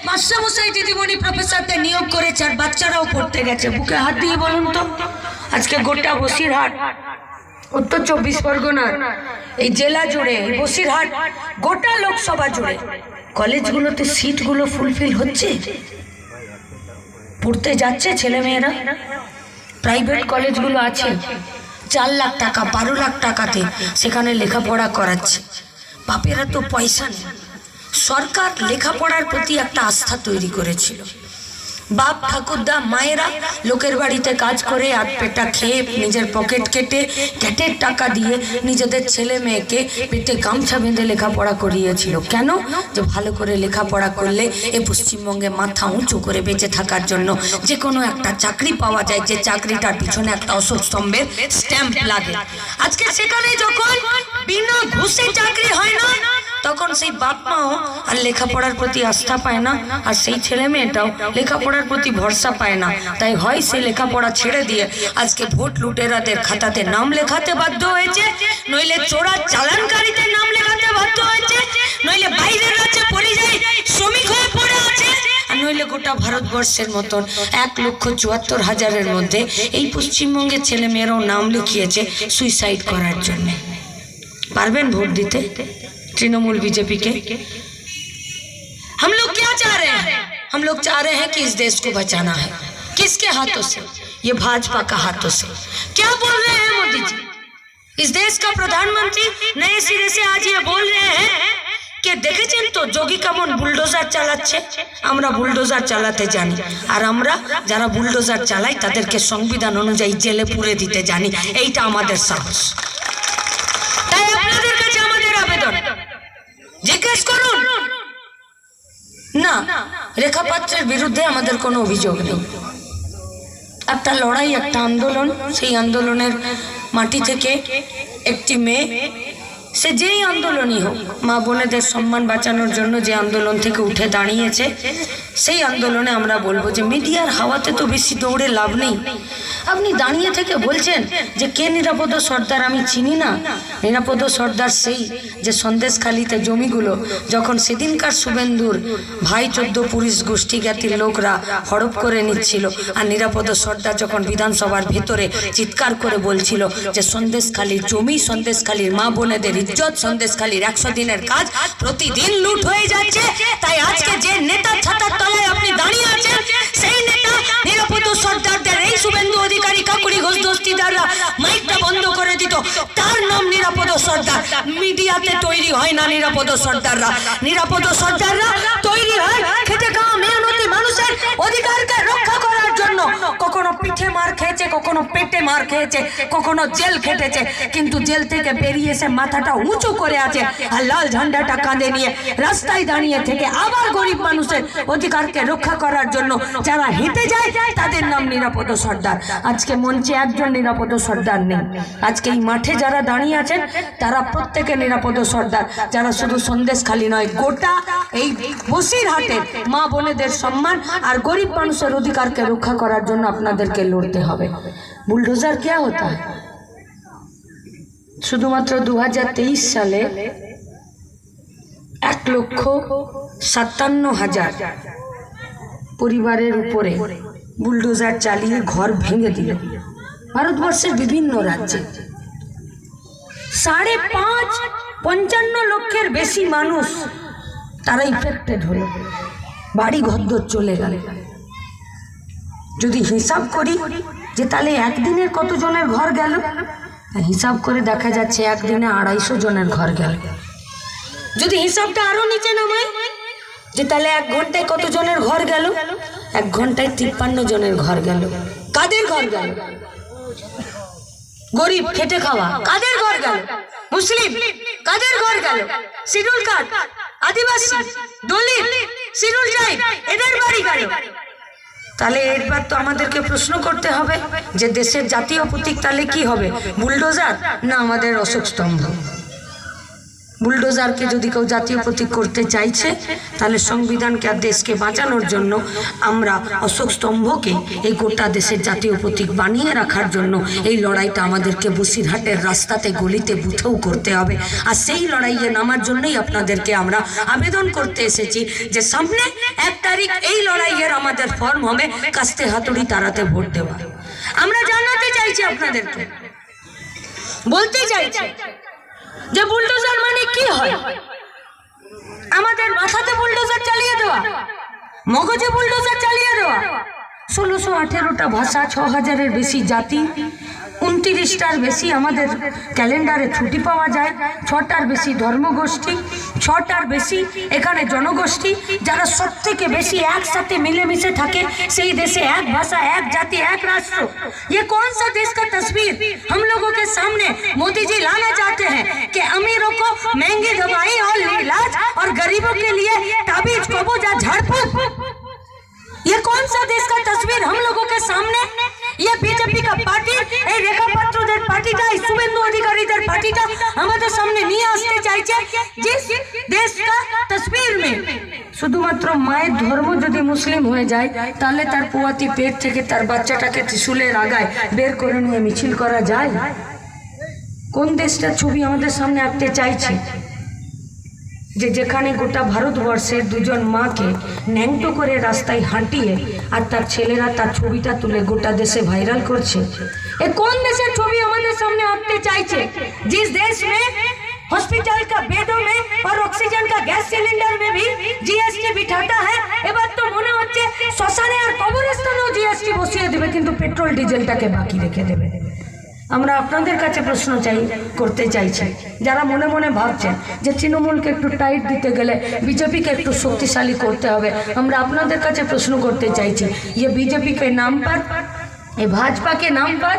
মাস্টারমশাই দিদিমণি প্রফেসরদের নিয়োগ করেছে আর বাচ্চারাও পড়তে গেছে। বুকে হাত দিয়ে বলুন তো, আজকে গোটা বসিরহাট, উত্তর 24 পরগনার এই জেলা জুড়ে, বসিরহাট গোটা লোকসভা জুড়ে কলেজগুলোতে সিটগুলো ফুলফিল হচ্ছে, পড়তে যাচ্ছে ছেলেমেয়েরা। প্রাইভেট কলেজগুলো আছে 4 লাখ টাকা 12 লাখ টাকাতে সেখানে লেখাপড়া করাচ্ছে। বাপেরা তো পয়সা নেই। সরকার লেখাপড়ার প্রতি একটা আস্থা তৈরি করেছিল। বাপ ঠাকুরদা মায়েরা লোকের বাড়িতে কাজ করে আধ পেটা খেয়ে নিজের পকেট কেটে ক্যাটের টাকা দিয়ে নিজেদের ছেলে মেয়েকে পেটে গামছা বেঁধে লেখাপড়া করিয়েছিল। কেন? যে ভালো করে লেখাপড়া করলে এ পশ্চিমবঙ্গে মাথা উঁচু করে বেঁচে থাকার জন্য যে কোনো একটা চাকরি পাওয়া যায়, যে চাকরিটার পিছনে একটা অশোক স্তম্ভের স্ট্যাম্প লাগে। আজকে সেখানে যখন বিনা ঘুষে চাকরি হয় না, তখন সেই বাপ মাও আর লেখাপড়ার প্রতি আস্থা পায় না, আর সেই ছেলে মেয়েটাও লেখাপড়ার প্রতি ভরসা পায় না। তাই হয় সে লেখাপড়া ছেড়ে দিয়ে আজকে ভোট লুটেরাদের খাতাতে নাম লেখাতে বাধ্য হয়েছে, নইলে চোরা চালানকারীদের নাম লেখাতে বাধ্য হয়েছে, নইলে বাইরের রাজ্যে পরিযায়ী শ্রমিক হয়ে পড়ে আছে, আর নইলে গোটা ভারতবর্ষের মতন 1,74,000-এর মধ্যে এই পশ্চিমবঙ্গের ছেলে মেয়েরাও নাম লিখিয়েছে সুইসাইড করার জন্য। পারবেন ভোট দিতে तृणमूल बीजेपी के? हम लोग क्या चाह रहे हैं? हम लोग चाह रहे हैं कि इस देश को बचाना है। किसके हाथों से? ये भाजपा का हाथों से। क्या बोल रहे हैं मोदी जी? इस देश का प्रधानमंत्री नए सिरे से आज ये बोल रहे हैं कि देखेছেন তো যোগী কেমন বুলডোজার চালাচ্ছে। আমরা বুলডোজার চালাতে জানি, আর আমরা যারা বুলডোজার চালাই তাদেরকে সংবিধান অনুযায়ী জেলে পুরে দিতে জানি। এইটা আমাদের সাহস। তাই আপনাদের কাছে আমাদের আবেদন, জিজ্ঞেস করুন না, রেখা পাত্রের বিরুদ্ধে আমাদের কোনো অভিযোগ নেই। একটা লড়াই, একটা আন্দোলন, সেই আন্দোলনের মাটি থেকে একটি মেয়ে, সে যেই আন্দোলনই হোক, মা বোনেদের সম্মান বাঁচানোর জন্য যে আন্দোলন থেকে উঠে দাঁড়িয়েছে, সেই আন্দোলনে আমরা বলবো যে মিডিয়ার হাওয়াতে তো বেশি দৌড়ে লাভ নেই। আপনি দাঁড়িয়ে থেকে বলছেন যে কে নিরাপদ সর্দার, আমি চিনি না। নিরাপদ সর্দার সেই যে সন্দেশখালিতে জমিগুলো যখন সেদিনকার শুভেন্দুর ভাই 14 পুলিশ গোষ্ঠী জ্ঞাতির লোকরা হড়প করে নিচ্ছিল, আর নিরাপদ সর্দার যখন বিধানসভার ভেতরে চিৎকার করে বলছিল যে সন্দেশখালির জমি, সন্দেশখালির মা বোনেদের ইজ্জত, সন্দেশখালির 100 দিনের কাজ প্রতিদিন লুট হয়ে যাচ্ছে। তাই আজকে যে নেতা ছাতার তলায় আপনি দাঁড়িয়ে আছেন, সেই নেতা নিরাপদ সর্দারদের, এই শুভেন্দু অধিকারী কাকুরি ঘোষ দস্তিদাররা মাইকটা বন্ধ করে দিত, তার নাম নিরাপদ সর্দার। মিডিয়াতে তৈরি হয় না নিরাপদ সর্দাররা। নিরাপদ সর্দাররা তৈরি হয় খেটে খাওয়া মেহনতি মানুষের অধিকারকে রক্ষা করার জন্য। কখনো পিঠে মার খেয়েছে, কখনো পেটে মার খেয়েছে, কখনো জেল খেটেছে, কিন্তু জেল থেকে বেরিয়ে এসে মাথাটা উঁচু করে আছে আর লাল ঝান্ডাটা কাঁধে নিয়ে রাস্তায় দাঁড়িয়ে থেকে আবার গরিব মানুষের অধিকারকে রক্ষা করার জন্য যারা হেঁটে যায়, তাদের নাম নিরাপদ সর্দার। আজকে মঞ্চে একজন নিরাপদ সর্দার নেই। আজকে এই মাঠে যারা দাঁড়িয়ে আছেন তারা প্রত্যেকে নিরাপদ সর্দার, যারা শুধু সন্দেশখালি নয়, গোটা এই বসিরহাটের মা বোনেদের সম্মান আর গরিব মানুষের অধিকারকে রক্ষা করার জন্য আপনাদেরকে লড়তে হবে। বুলডোজার क्या होता है? শুধুমাত্র 2023 সালে 1,57,000 পরিবারের উপরে বুলডোজার চালিয়ে ঘর ভেঙে দিল ভারতবর্ষের বিভিন্ন রাজ্যে। 55 লক্ষের বেশি মানুষ তারা ইফেক্টেড হলো, বাড়ি ঘরদোর চলে গেল। যদি হিসাব করি যে তাহলে একদিনের কতজনের ঘর গেল, হিসাব করে দেখা যাচ্ছে একদিনে 250 জনের ঘর গেল। যদি হিসাবটা আরো নিচে নামাই যে তাহলে 1 ঘন্টায় কতজনের ঘর গেল, 1 ঘন্টায় 53 জনের ঘর গেল। কাদের ঘর গেল? গরিব খেটে খাওয়া। কাদের ঘর গেল? মুসলিম। কাদের ঘর গেল? শিডিউল কাস্ট, আদিবাসী, দলিত, শিডিউল ট্রাইব, এদের বাড়ি গেল। তাহলে এরপর তো আমাদেরকে প্রশ্ন করতে হবে যে দেশের জাতীয় প্রতীক তাহলে কি হবে? বুলডোজার না আমাদের অশোক স্তম্ভ? বুলডোজারকে যদি কেউ জাতীয় প্রতীক করতে চাইছে, তাহলে সংবিধানকে আর দেশকে বাঁচানোর জন্য আমরা অশোক স্তম্ভকে এই গোটা দেশের জাতীয় প্রতীক বানিয়ে রাখার জন্য এই লড়াইটা আমাদেরকে বসিরহাটের রাস্তাতে গলিতে বুথেও করতে হবে। আর সেই লড়াইয়ে নামার জন্যই আপনাদেরকে আমরা আবেদন করতে এসেছি যে সামনে 1 তারিখ এই লড়াইয়ের আমাদের ফর্ম হবে কাস্তে হাতুড়ি তারাতে ভোট দেওয়া। আমরা জানাতে চাইছি আপনাদেরকে, বলতে চাইছি যে বুলডোজার মানে কি হয়। আমাদের মাথাতে বুলডোজার চালিয়ে দেওয়া, মগজে বুলডোজার চালিয়ে দেওয়া। 1618টা ভাষা, 6000-এর বেশি জাতি, 29টার বেশি আমাদের ক্যালেন্ডারে ছুটি পাওয়া যায়, 6টার বেশি ধর্মগোষ্ঠী, 6টার বেশি এখানে জনগোষ্ঠী, যারা সব থেকে বেশি একসাথে মিলেমিশে থাকে। সেই देशे एक भाषा, एक जाति, एक राष्ट्र। ये कौन सा देश का तस्वीर हम लोगों के सामने मोदी जी लाना चाहते हैं कि अमीरों को महंगी दवाई और इलाज और गरीबों के लिए ताबीज कबूज झाड़फूक। ये कौन सा देश का तस्वीर हम लोगों के सामने। ये बीजेपी का पार्टी, এই রেখাপাত্রদের পার্টিটা, এই শুভেন্দু অধিকারীদের পার্টিটা আমাদের সামনে নিয়ে আসতে চাইছে जिस देश का तस्वीर में শুধুমাত্র মায়ের ধর্ম যদি মুসলিম হয়ে যায়, তাহলে তার পোয়াতি পেট থেকে তার বাচ্চাটাকে ত্রিশূলের আগায় বের করে নিয়ে মিছিল করা যায়। কোন দেশটার ছবি আমাদের সামনে আনতে চাইছে যে যেখানে গোটা ভারতবর্ষের 2জন মাকে ন্যাংটো করে রাস্তায় হাঁটিয়ে আর তার ছেলেরা তার ছবিটা তুলে গোটা দেশে ভাইরাল করছে। এ কোন দেশের ছবি আমাদের সামনে আনতে চাইছে? जिस देश में हॉस्पिटल का बेडों में और ऑक्सीजन का गैस सिलेंडर में भी जीएसटी बिठाता है। এবার তো মনে হচ্ছে শ্মশানে আর কবরস্থানেও জিএসটি বসিয়ে দেবে, কিন্তু পেট্রোল ডিজেলটাকে বাকি রেখে দেবে। আমরা আপনাদের কাছে প্রশ্ন করতে চাইছি, যারা মনে মনে ভাবছেন যে তৃণমূলকে একটু টাইট দিতে গেলে বিজেপিকে একটু শক্তিশালী করতে হবে, আমরা আপনাদের কাছে প্রশ্ন করতে চাইছি, ये बीजेपी के नाम पर, ये भाजपा के नाम पर